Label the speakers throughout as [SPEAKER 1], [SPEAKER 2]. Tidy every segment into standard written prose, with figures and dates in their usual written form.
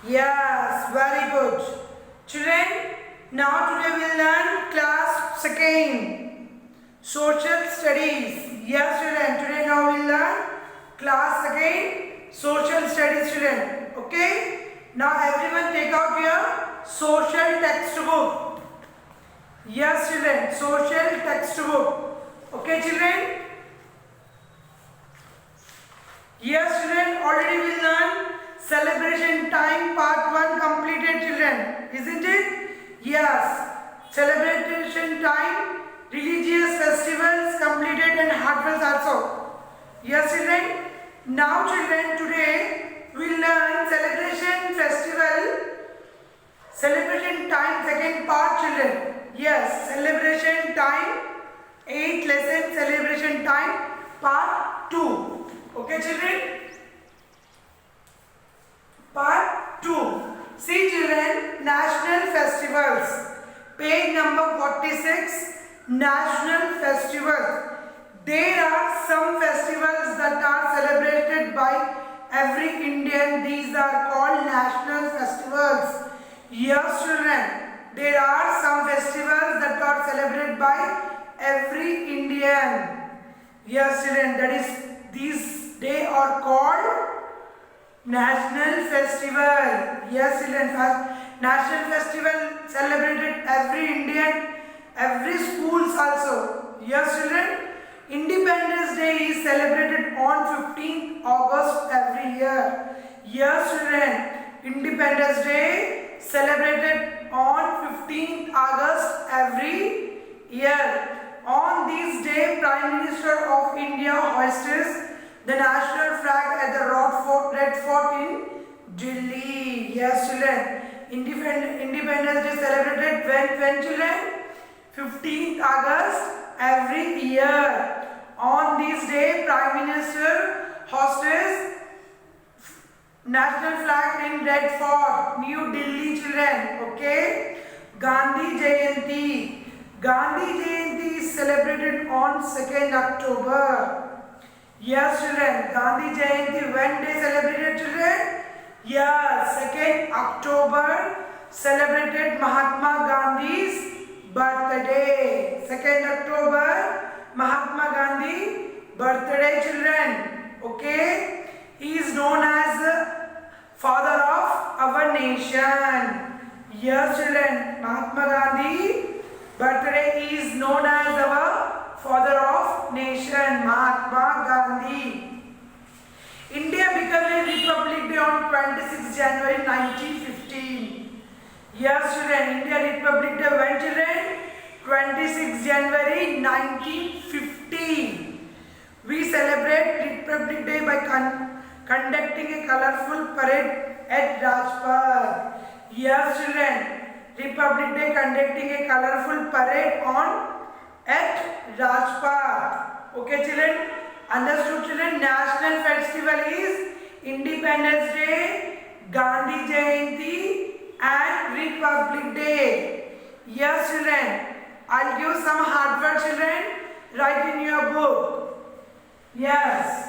[SPEAKER 1] Yes, very good. Children, now today we will learn class second, social studies. Yes, children, today now we will learn class second, social studies, children. Okay? Now everyone take out your social textbook. Yes, children, social textbook. Okay, children? Yes, children, already we learned celebration time part 1 completed, children. Isn't it? Yes. Celebration time, religious festivals completed and harvest also. Yes, children. Now, children, today we learn celebration time second part, children. Yes, celebration time, 8th lesson celebration time part 2. Okay, children? Part 2. See, children, national festivals. Page number 46, national festivals. There are some festivals that are celebrated by every Indian. These are called national festivals. Yes, children, there are some festivals that are celebrated by every Indian. Yes, children, that is, these they are called national festival. Yes, children, national festival celebrated every Indian, every schools also. Yes, children, Independence Day is celebrated on 15th August every year. Yes, children, Independence Day celebrated on 15th August every year. On this day, Prime Minister of India hoists the national flag at the Red Fort in Delhi. Yes, children. Independence Day celebrated when children? 15th August every year. On this day, Prime Minister hoists national flag in Red Fort, New Delhi, children. Okay. Gandhi Jayanti. Gandhi Jayanti is celebrated on 2nd October. Yes, children. Gandhi Jayanti, when they celebrated, children? Yes, 2nd October celebrated Mahatma Gandhi's birthday. 2nd October, Mahatma Gandhi birthday, children. Okay? He is known as the father of our nation. Yes, children. Mahatma Gandhi birthday is known as our father of nation, Mahatma Gandhi. India became a republic day on 26 January 1915. Yes, children, India Republic Day when, children? 26 January 1915. We celebrate Republic Day by conducting a colorful parade at Rajpath. Yes, children, Republic Day conducting a colorful parade at Rajpath. Okay, children? Understood, children? National festival is Independence Day, Gandhi Jayanti and Republic Day. Yes, children. I'll give some hard work, children. Write in your book. Yes.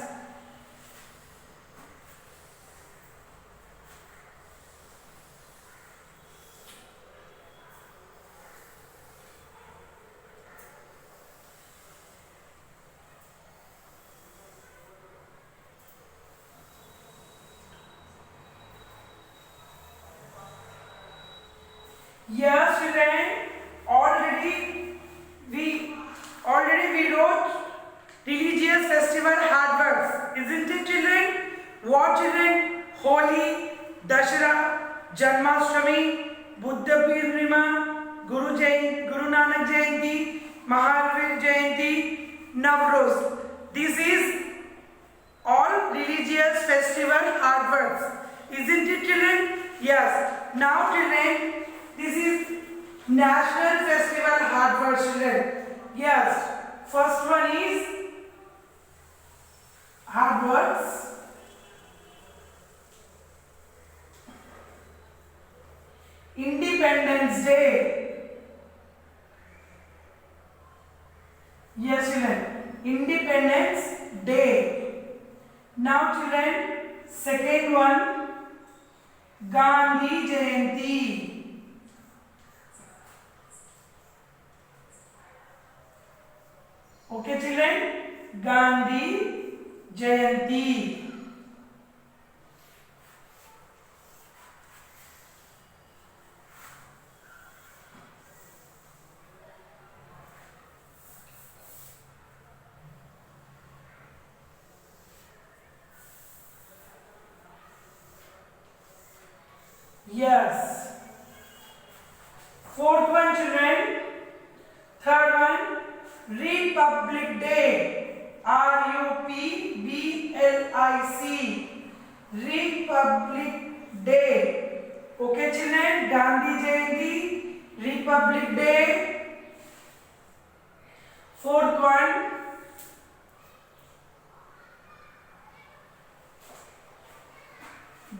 [SPEAKER 1] Yes, children, already we wrote religious festival hard works, isn't it, children? What, children? Holi, Dashera, Janmashtami, Buddha Purnima, Guru Nanak Jayanti, Mahavir Jayanti, Navroz. This is all religious festival hard works, isn't it, children? Yes. Now, children, this is national festival hard work, children. Yes. First one is hard works. Independence Day. Yes, children. Independence Day. Now, children, second one, Gandhi Jayanti. Okay children, Gandhi Jayanti. Yes. Fourth one children. Third one, Republic Day. RUPBLIC. Republic Day. Okay children, Gandhi Jayanti, Republic Day. Fourth one,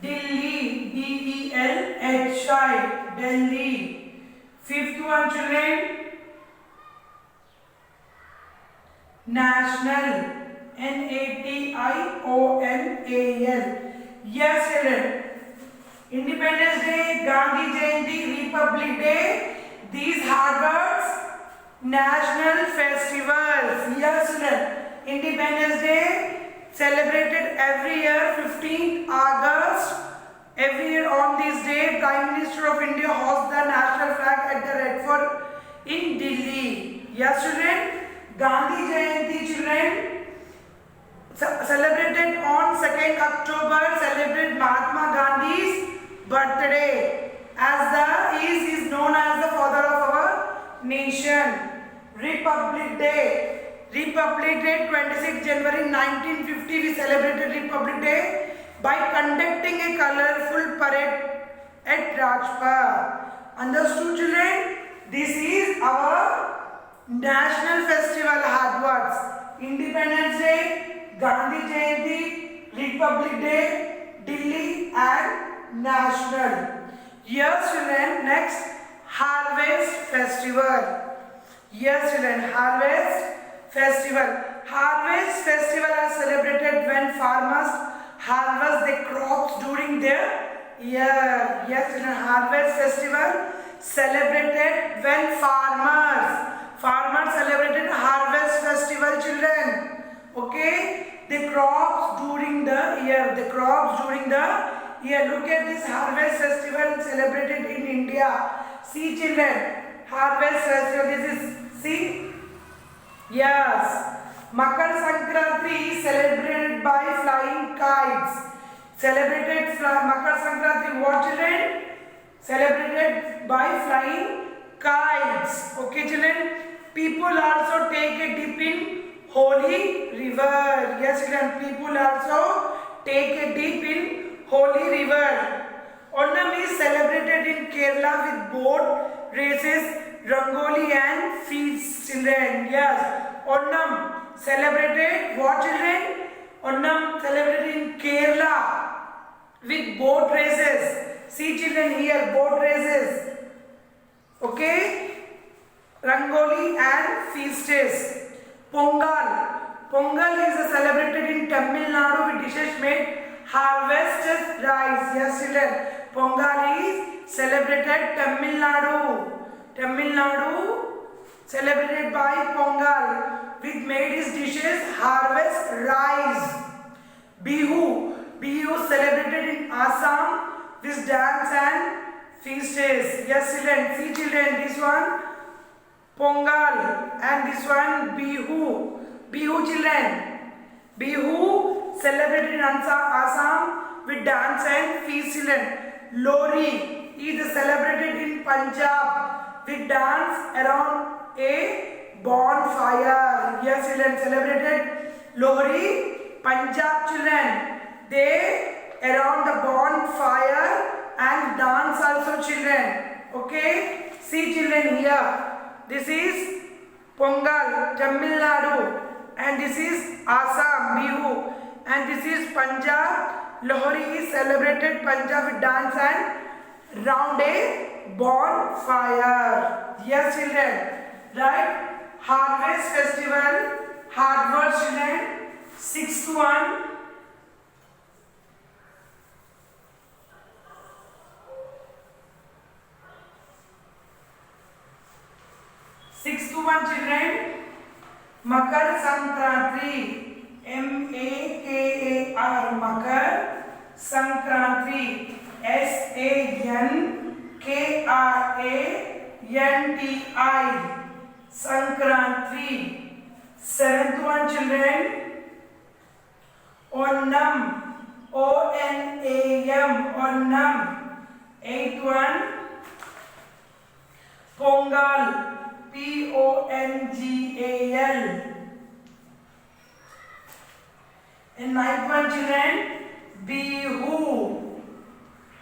[SPEAKER 1] Delhi, DELHI, Delhi. Fifth one children, National, NATIONAL. Yes children, Independence Day, Gandhi Jayanti, Republic Day, these hard words, national festivals. Yes children, Independence Day celebrated every year 15th August. Every year on this day, Prime Minister of India hoists the national flag at the Red Fort in Delhi. Yes children, Gandhi Jayanti children celebrated on 2nd October, celebrate Mahatma Gandhi's birthday, as he is known as the father of our nation. Republic Day. Republic Day, 26 January 1950, we celebrated Republic Day by conducting a colorful parade at Rajpath. Understood children? This is our national festival hard words. Independence Day, Gandhi Jayanti, Republic Day, Delhi and National. Yes children, next Harvest Festival. Yes children, Harvest Festival. Harvest Festival are celebrated when farmers harvest the crops during their year. Yes children, Harvest Festival celebrated when farmers celebrated Harvest Festival children. Okay, the crops during the year. The crops during the year. Look at this Harvest Festival celebrated in India. See children, Harvest Festival. This is, see. Yes. Makar Sankranti is celebrated by flying kites. Celebrated Makar Sankranti, what children? Celebrated by flying kites. Okay children. People also take a dip in Holy River. Yes children, people also take a dip in Holy River. Onam is celebrated in Kerala with boat races, Rangoli and feasts children. Yes, Onam celebrated, what children? Onam celebrated in Kerala with boat races. See children here, boat races. Okay, Rangoli and feasts. Pongal. Pongal is celebrated in Tamil Nadu with dishes made harvested rice. Yes children, Pongal is celebrated Tamil Nadu. Tamil Nadu celebrated by Pongal with made his dishes harvest rice. Bihu. Bihu celebrated in Assam with dance and feasts. Yes children, see children, this one Pongal and this one Bihu. Bihu children. Bihu celebrated in Assam with dance and feast children. Lori is celebrated in Punjab with dance around a bonfire. Yes children, celebrated Lori, Punjab children. They around the bonfire and dance also children. Okay, see children here. This is Pongal, Tamil Nadu, and this is Assam, Bihu, and this is Punjab. Lohri is celebrated Punjab with dance and round a bonfire. Yes children, right? Harvest Festival, hard work children. Sixth one, two one children. Makar Sankranti. M-A-K-A-R. Makar Sankranti. S-A-N-K-R-A-N-T-I. Sankranti. Seventh one children. Onam. O-N-A-M. Onam. Eighth one. Pongal. P-O-N-G-A-L. And ninth one children. Bihu.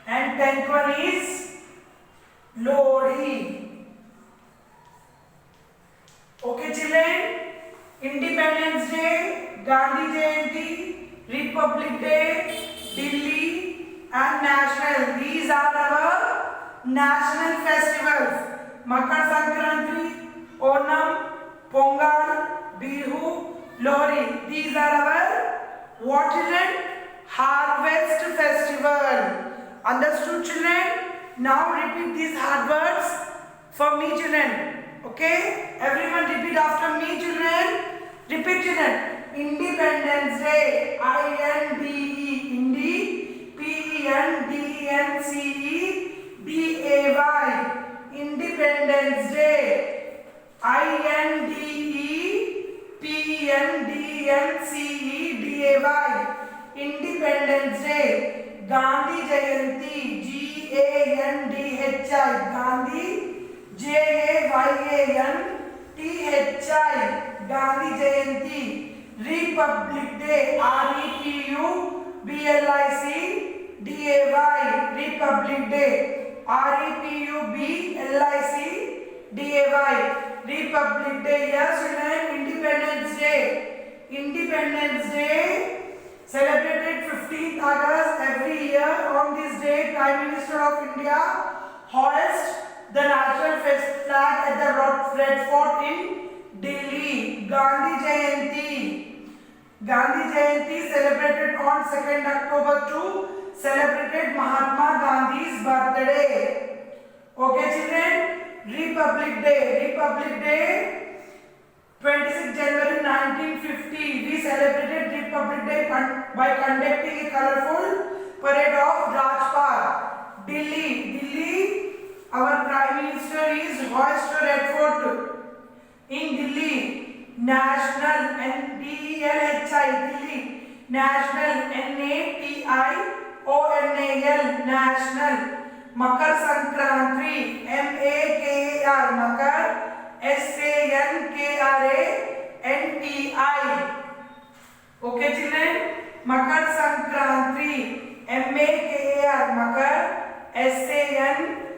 [SPEAKER 1] And tenth one is Lodi. Okay children. Independence Day, Gandhi Jayanti, Republic Day, Delhi and National. These are our national festivals. Makar Sankranti, Onam, Pongal, Bihu, Lohri. These are our what children? Harvest festival. Understood children? Now repeat these hard words for me children. Okay? Everyone repeat after me children. Repeat children. Independence Day. I-N-D-E. Indi. P-E-N-D-E-N-C-E-D-A-Y. Independence Day. I-N-D-E-P-E-N-D-E-N-C-E-D-A-Y. Independence Day. Gandhi Jayanti. G-A-N-D-H-I. Gandhi. J-A-Y-A-N-T-H-I. Gandhi Jayanti. Republic Day. R-E-P-U-B-L-I-C-D-A-Y. Republic Day. R-E-P-U-B-L-I-C-D-A-Y. Republic Day. Yes, children. Independence Day. Independence Day celebrated 15th August every year. On this day, Prime Minister of India hoists the national flag at the Red Fort in Delhi. Gandhi Jayanti. Gandhi Jayanti celebrated on 2nd October to celebrated Mahatma Gandhi's birthday. Okay children? Republic Day. Republic Day 26 January 1950. We celebrated Republic Day by conducting a colorful parade of Rajpath. Delhi. Delhi. Our Prime Minister is hoisted Red Fort in Delhi. National N-D-E-L-H-I. Delhi. National N-A-T-I-O-N-A-L. National. Makar Sankranti. M-A-K-A-R. Makar. S-A-N-K-R-A-N-T-I. Okay children? Makar Sankranti. M-A-K-A-R. Makar. S-A-N-K-R-A-N-T-I.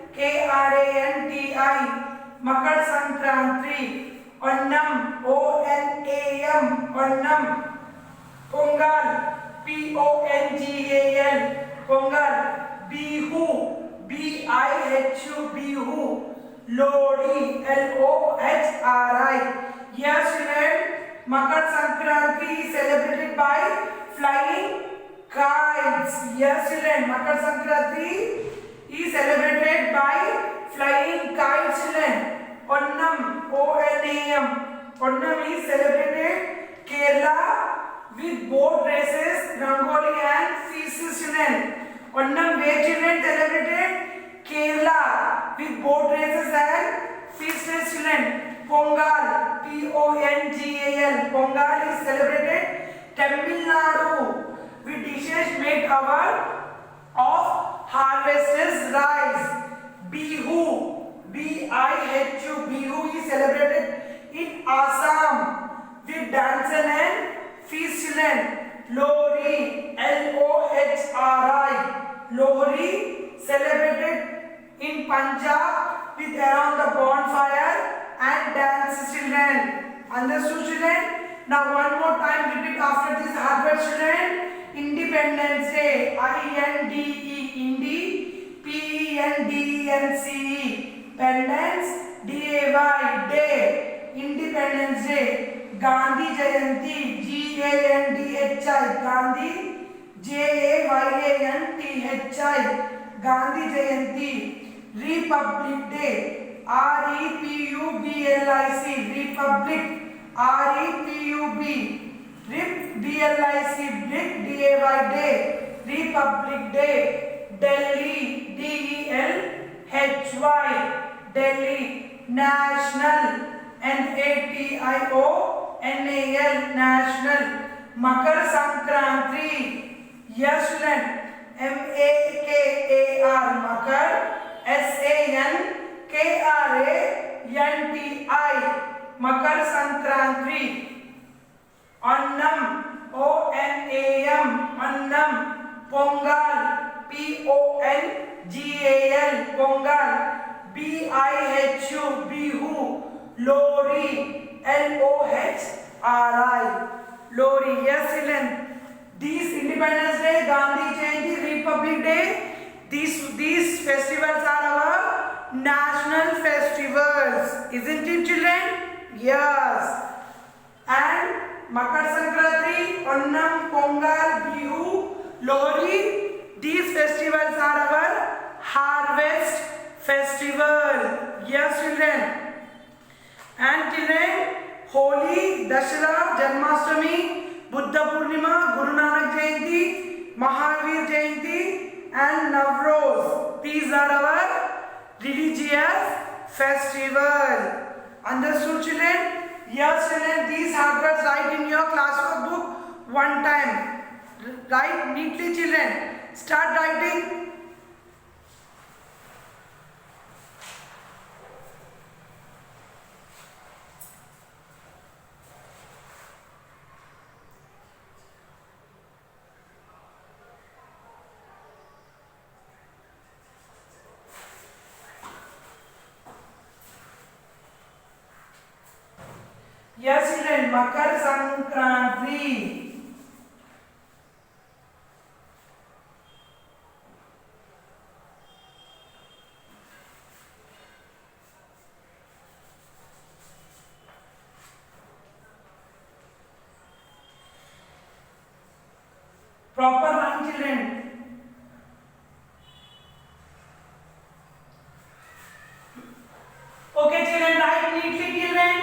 [SPEAKER 1] Makar Sankranti. Onam. O-N-A-M. Onam. Pongal. P-O-N-G-A-L. Pongal. Bihu. B-I-H-U. Bihu. Lodi. L-O-H-R-I. Yes children. Makar Sankranti is celebrated by flying kites. Yes children. Makar Sankranti is celebrated by flying kites children. Onam. O-N-A-M. Onam is celebrated Kerala with boat races, Rangoli and feasts children. Onam where children celebrated Kerala with boat races and feasts children. Pongal. P-O-N-G-A-L. Pongal is celebrated Tamil Nadu with dishes made out of harvested rice. Bihu. B-I-H-U. Bihu is celebrated in Assam with dance and feast children. Lohri. L-O-H-R-I. Lohri celebrated in Punjab with around the bonfire and dance children. Understood children? Now one more time repeat after this hard word children. Independence Day. I-N-D-E. Indi. P-E-N-D-E-N-C-E. Pendants. D-A-Y. Day. Independence Day. Gandhi Jayanti. G-A-N-D-H-I. Gandhi. J-A-Y-A-N-T-H-I. Gandhi Jayanti. Republic Day. R-E-P-U-B-L-I-C, Republic, R-E-P-U-B, RIP, B-L-I-C, Blick, D-A-Y, Day, Republic Day. Delhi, D-E-L-H-Y, Delhi. National, N-A-T-I-O-N-A-L, National. Makar Sankranti, yes student, M-A-K-A-R, Makar, S-A-N-K-R-A-N-T-I, Makar Sankranti. Onnam, O-N-A-M, Onnam. Pongal, P-O-N-G-A-L, Pongal. B-I-H-U, Bihu. Lori, L-O-H-R-I, Lori. Yes children, these Independence Day, Gandhi Jayanti, Republic Day, these festivals are our national festivals, isn't it children? Yes. And Makar Sankranti, Onnam, Pongal, Bihu, Lohri, these festivals are our harvest festival. Yes children. And children, Holi, Dashera, Janmashtami, Buddha Purnima, Guru Nanak Jayanti, Mahavir Jayanti and Navroz, these are our religious festival. Understood children? Yes children, these words write in your class book one time. Write neatly children. Start writing. Yes children, Makar Sankranti. Proper line children. Okay children, write neatly children.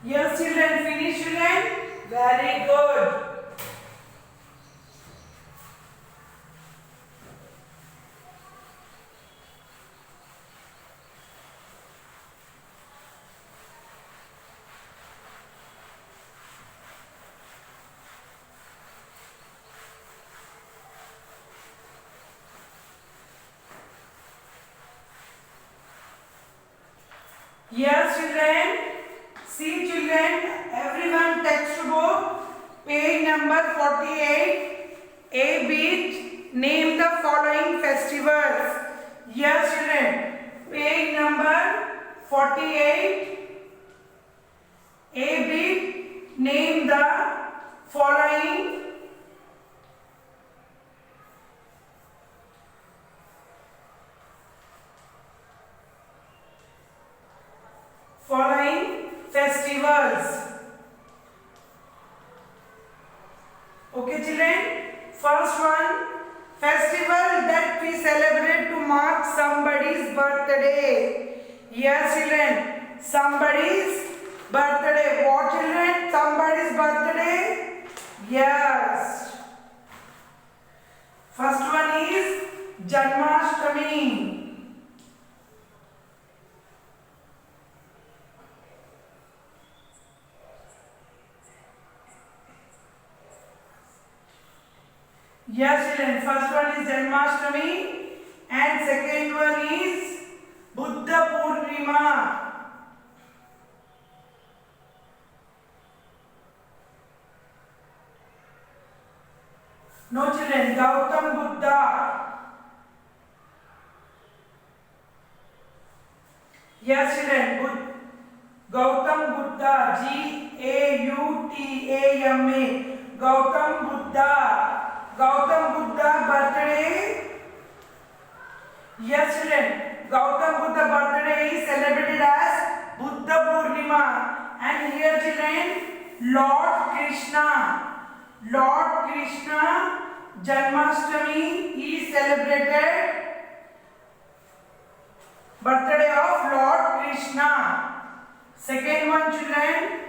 [SPEAKER 1] Yes children, finish children. Very good. Yes children. See children, everyone textbook, page number 48, A bit, name the following festivals. Yes children, page number 48, A bit, name the following festivals. Okay children, first one, festival that we celebrate to mark somebody's birthday. Yes children, somebody's birthday. What children? Somebody's birthday? Yes. First one is Janmashtami. Yes children, first one is Janmashtami and second one is Buddha Purnima. Yes, children. Gautam Buddha. Gautam. Gautam Buddha. Gautam Buddha birthday. Yes, children. Gautam Buddha birthday is celebrated as Buddha Purnima. And here, children, Lord Krishna Janmashtami is celebrated. Birthday of Lord Krishna. Second one, children.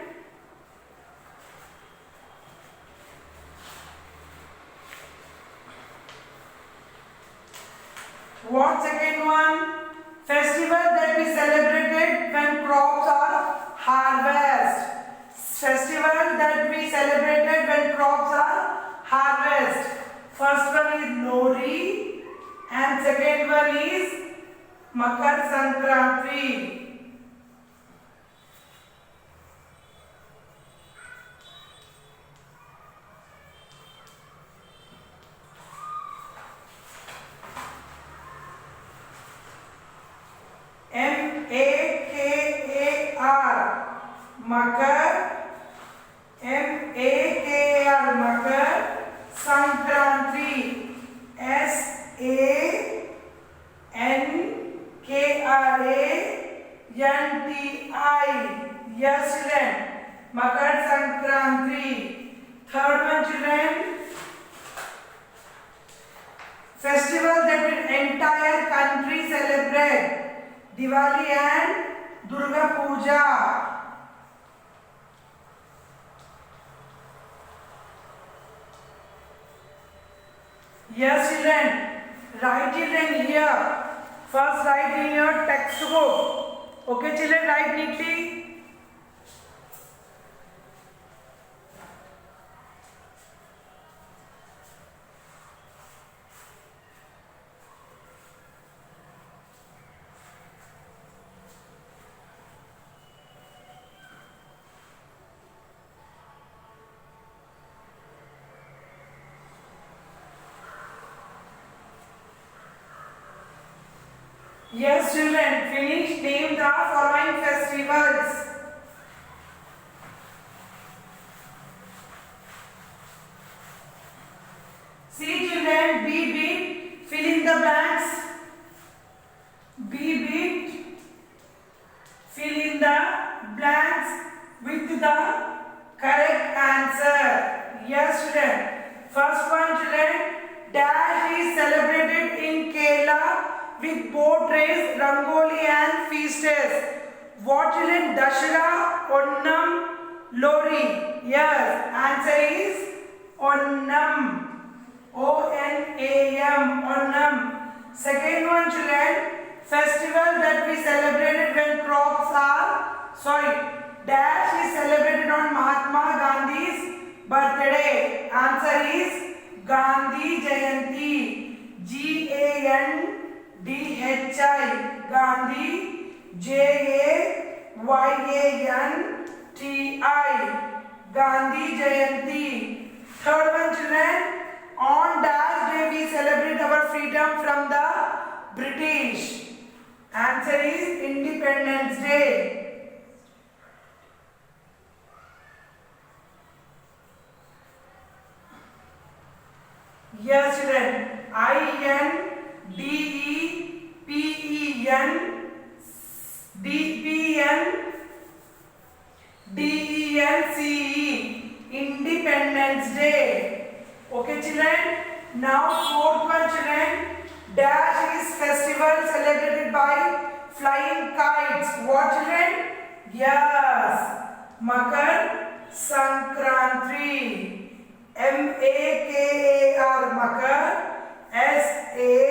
[SPEAKER 1] What second one? Festival that we celebrated when crops are harvest. Festival that we celebrated when crops are harvest. First one is Lohri and second one is Makar Sankranti. M-A-K-A-R Makar. M-A-K-A-R Makar Sankranti. S-A-N-K-R-A-N-T-I. Yes, children. Makar Sankranti. Third one, children. Festival that the entire country celebrate. Diwali and Durga Puja. Yes, children. Write children here. First write in your textbook. Okay, children, write neatly. Yes, children, finish. Name the following festivals. See, children, be big. Fill in the blanks. Be big. Fill in the blanks with the correct answer. Yes, children. First one, children. Dash is celebrated in Kerala with boat race, Rangoli and feasts. What, children? Dashera, Onnam, Lohri. Yes, answer is Onnam. O-N-A-M, Onnam. Second one, children. Festival that we celebrated when crops are, dash is celebrated on Mahatma Gandhi's birthday. Answer is Gandhi Jayanti. G-A-N-D-H-I. Gandhi. J-A-Y-A-N-T-I. Gandhi Jayanti. Third one, children. On dash day we celebrate our freedom from the British. Answer is Independence Day. Yes, children. I-N-D-E-P-E-N-D-E-N-C-E. Independence Day. Okay, children. Now fourth one, children. Dash is festival celebrated by flying kites. What, children? Yes, Makar Sankranti. M-A-K-A-R Makar. S-A-K-R-A-N-T-I.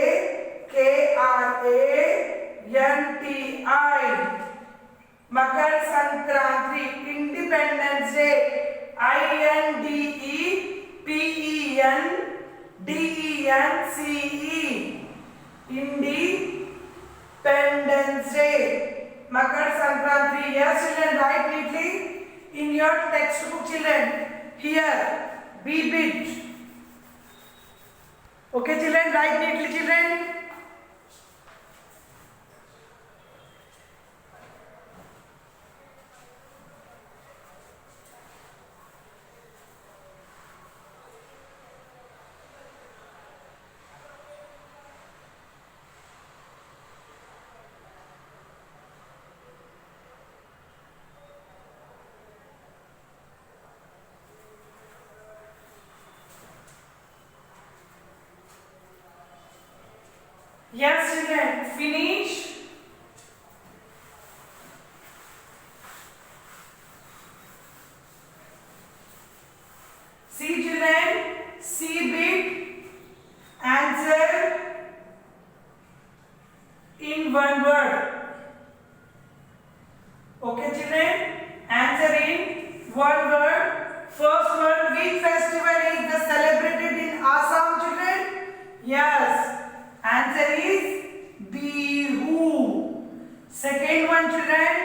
[SPEAKER 1] Makar Sankranti. Independence Day. I-N-D-E-P-E-N-D-E-N-C-E. Independence Day. Makar Sankranti. Yes, children, write neatly in your textbook, children. Here, be bit. Okay, children, write neatly, children. Yes, children, finish. See, children, C bit, answer in one word. Okay, children, answer in one word. First one, which festival is the celebrated in Assam, children? Yes, answer is Bihu. Second one, children,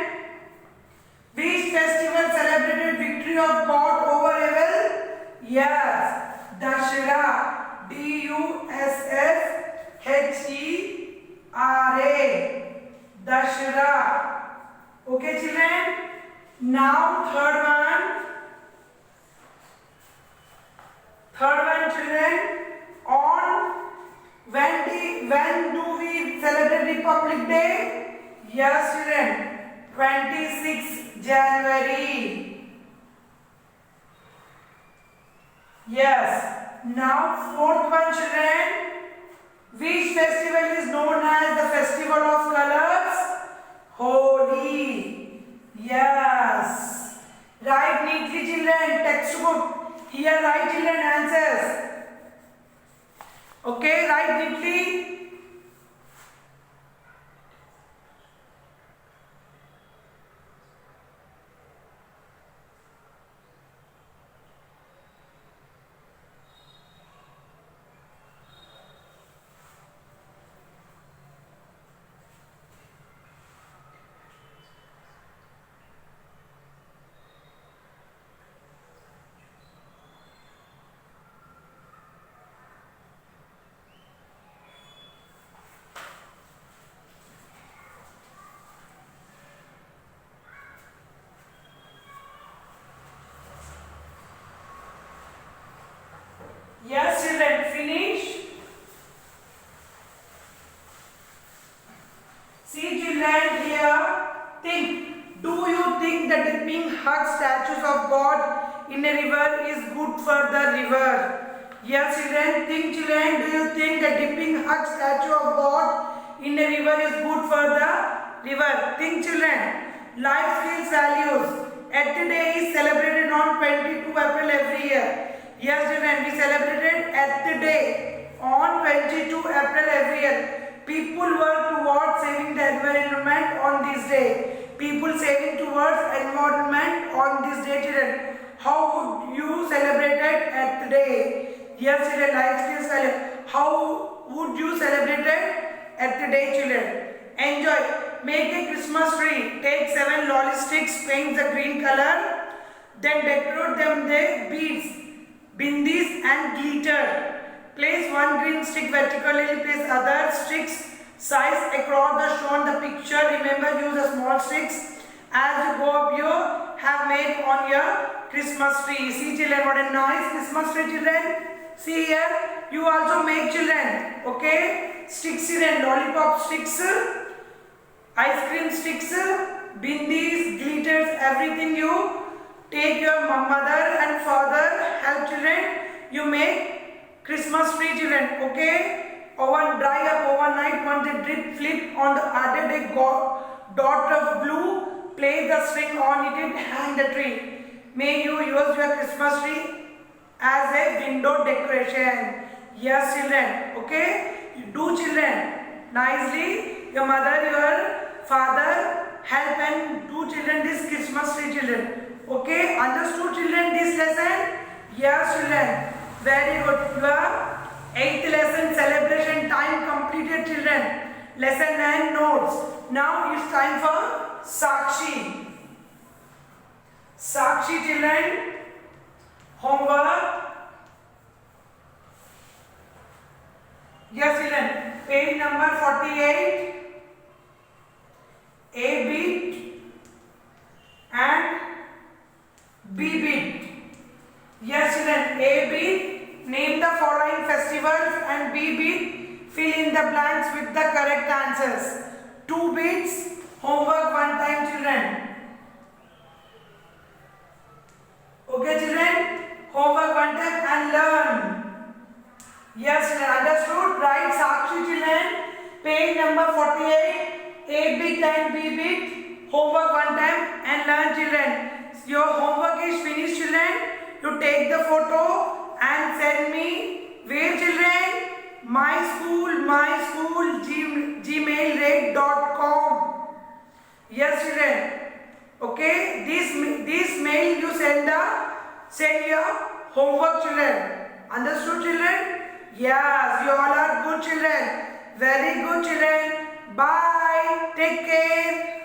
[SPEAKER 1] which festival celebrated victory of God over evil? Yes, Dussehra. Dushehra. Dussehra. Okay, children. Now third one. Children. On when do we celebrate Republic Day? Yes, children. 26 January. Yes. Now fourth one, children. Which festival is known as the Festival of Colors? Holi. Yes. Write neatly, children. Textbook. Here write, children, answers. Okay, write neatly. Yes, children, finish. See, children, here, think. Do you think the dipping hug statues of God in a river is good for the river? Yes, children, think, children. Do you think the dipping hug statue of God in a river is good for the river? Think, children. Life skills values. Earth Day is celebrated on 22 April every year. Yes, children, we celebrated Earth Day on 22 April every year. People work towards saving the environment on this day. People saving towards environment on this day, children. How would you celebrate Earth Day? Yes, children, life skills value. How would you celebrate Earth Day, children? Enjoy. Make a Christmas tree. Take 7 lolly sticks, paint the green color, then decorate them with beads, bindis and glitter. Place one green stick vertically, place other sticks size across the shown the picture. Remember, use the small sticks as you go up you have made on your Christmas tree. See, children, what a nice Christmas tree, children. See here, you also make, children. Okay, sticks, children, lollipop sticks, ice cream sticks, bindis, glitters, everything you take your mother and father help, children. You make Christmas tree, children. Okay. Oven dry up overnight. Once the drip flip on the added a dot of blue. Place the string on it and hang the tree. May you use your Christmas tree as a window decoration. Yes, children. Okay. You do, children, nicely. Your mother, your father help and do, children, this Christmas tree, children. Okay, understood, children, this lesson? Yes, children. Very good. Your 8th lesson celebration time completed, children. Lesson 9 notes. Now it's time for Sakshi. Sakshi, children. Homework. Yes, children. Page number 48. A bit and B bit. Yes, children. A bit, name the following festivals, and B bit, fill in the blanks with the correct answers. 2 bits, homework one time, children. Okay, children, homework one time and learn. Yes, children, understood? Write Sakshi, children. Eat and be with homework one time and learn, children. Your homework is finished, children. You take the photo and send me. Where, children? My school, gmail.com. Yes, children. Okay. This mail you send your homework, children. Understood, children? Yes, you all are good children. Very good children. Bye. Take care.